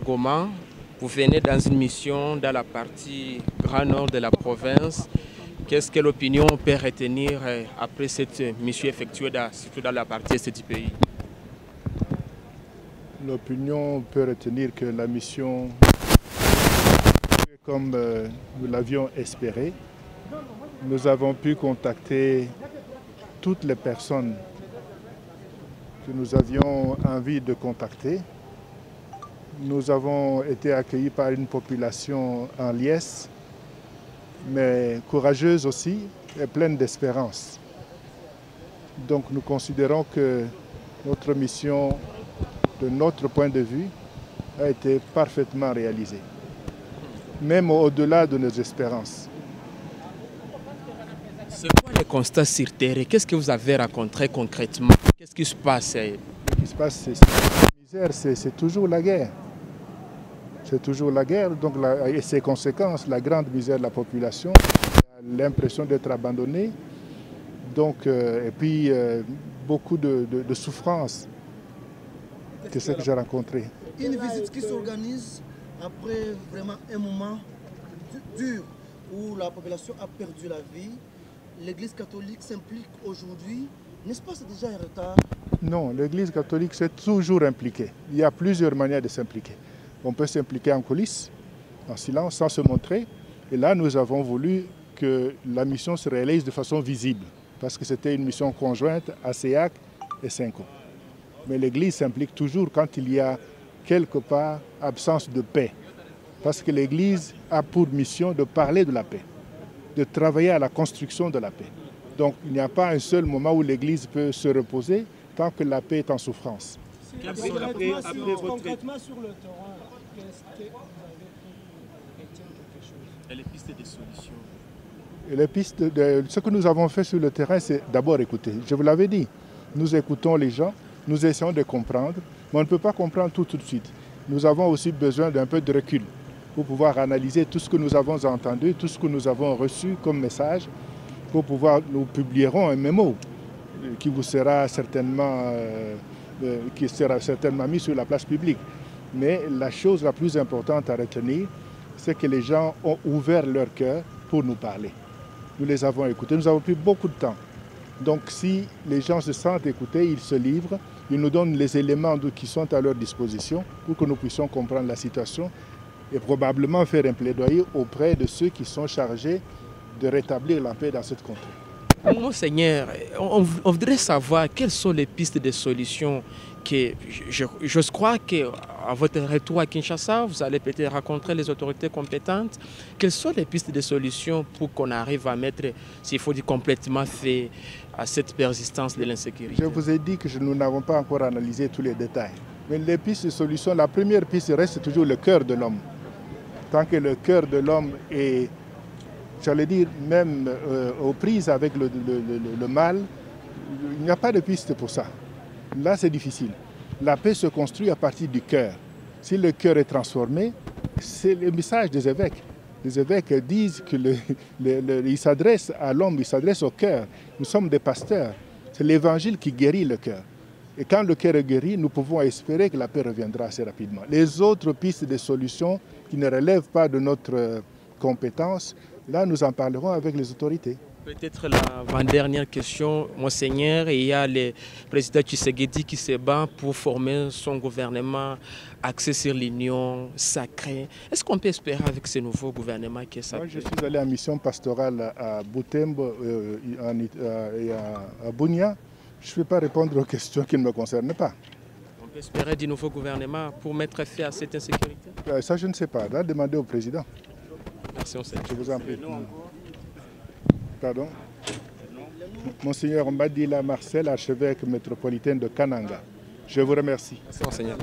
Goma, vous venez dans une mission dans la partie grand nord de la province. Qu'est-ce que l'opinion peut retenir après cette mission effectuée surtout dans la partie est du pays? L'opinion peut retenir que la mission, comme nous l'avions espéré, nous avons pu contacter toutes les personnes que nous avions envie de contacter. Nous avons été accueillis par une population en liesse, mais courageuse aussi et pleine d'espérance. Donc nous considérons que notre mission, de notre point de vue, a été parfaitement réalisée, même au-delà de nos espérances. C'est quoi les constats sur terre? Qu'est-ce que vous avez rencontré concrètement? Qu'est-ce qui se passe? Ce qui se passe, c'est la misère, c'est toujours la guerre. C'est toujours la guerre, donc et ses conséquences, la grande misère de la population, l'impression d'être abandonnée, donc, et puis beaucoup de souffrance. C'est ce que j'ai rencontré. Une visite qui s'organise après vraiment un moment dur où la population a perdu la vie. L'Église catholique s'implique aujourd'hui. N'est-ce pas, c'est déjà un retard? Non, l'Église catholique s'est toujours impliquée. Il y a plusieurs manières de s'impliquer. On peut s'impliquer en coulisses, en silence, sans se montrer. Et là, nous avons voulu que la mission se réalise de façon visible, parce que c'était une mission conjointe à CEAC et SENCO. Mais l'Église s'implique toujours quand il y a quelque part absence de paix. Parce que l'Église a pour mission de parler de la paix, de travailler à la construction de la paix. Donc il n'y a pas un seul moment où l'Église peut se reposer tant que la paix est en souffrance. Concrètement sur le terrain, qu'est-ce que vous avez pu quelque chose? Et les pistes de solutions? Et les pistes ce que nous avons fait sur le terrain, c'est d'abord écouter. Je vous l'avais dit, nous écoutons les gens, nous essayons de comprendre, mais on ne peut pas comprendre tout de suite. Nous avons aussi besoin d'un peu de recul pour pouvoir analyser tout ce que nous avons entendu, tout ce que nous avons reçu comme message, pour pouvoir, nous publierons un mémo qui vous sera certainement mis sur la place publique. Mais la chose la plus importante à retenir, c'est que les gens ont ouvert leur cœur pour nous parler. Nous les avons écoutés, nous avons pris beaucoup de temps. Donc si les gens se sentent écoutés, ils se livrent, ils nous donnent les éléments qui sont à leur disposition pour que nous puissions comprendre la situation et probablement faire un plaidoyer auprès de ceux qui sont chargés de rétablir la paix dans cette contrée. Monseigneur, on voudrait savoir quelles sont les pistes de solutions que je crois qu'à votre retour à Kinshasa, vous allez peut-être rencontrer les autorités compétentes. Quelles sont les pistes de solutions pour qu'on arrive à mettre, s'il faut dire, complètement fait à cette persistance de l'insécurité? Je vous ai dit que nous n'avons pas encore analysé tous les détails. Mais les pistes de solutions, la première piste reste toujours le cœur de l'homme. Tant que le cœur de l'homme est, j'allais dire, même aux prises avec le mal, il n'y a pas de piste pour ça. Là, c'est difficile. La paix se construit à partir du cœur. Si le cœur est transformé, c'est le message des évêques. Les évêques disent qu'ils s'adressent à l'homme, ils s'adressent au cœur. Nous sommes des pasteurs. C'est l'évangile qui guérit le cœur. Et quand le cœur est guéri, nous pouvons espérer que la paix reviendra assez rapidement. Les autres pistes de solutions qui ne relèvent pas de notre compétence, là, nous en parlerons avec les autorités. Peut-être l'avant-dernière question, Monseigneur, il y a le président Tshisekedi qui se bat pour former son gouvernement axé sur l'union sacrée. Est-ce qu'on peut espérer avec ce nouveau gouvernement que ça Moi, je suis allé en mission pastorale à Butembo et à Bunia. Je ne vais pas répondre aux questions qui ne me concernent pas. On peut espérer du nouveau gouvernement pour mettre fin à cette insécurité? Ça, je ne sais pas. Là, demandez au président. Merci, Monseigneur. Je vous en prie. Pardon? Monseigneur Mbadila Marcel, archevêque métropolitain de Kananga. Je vous remercie. Merci, Monseigneur.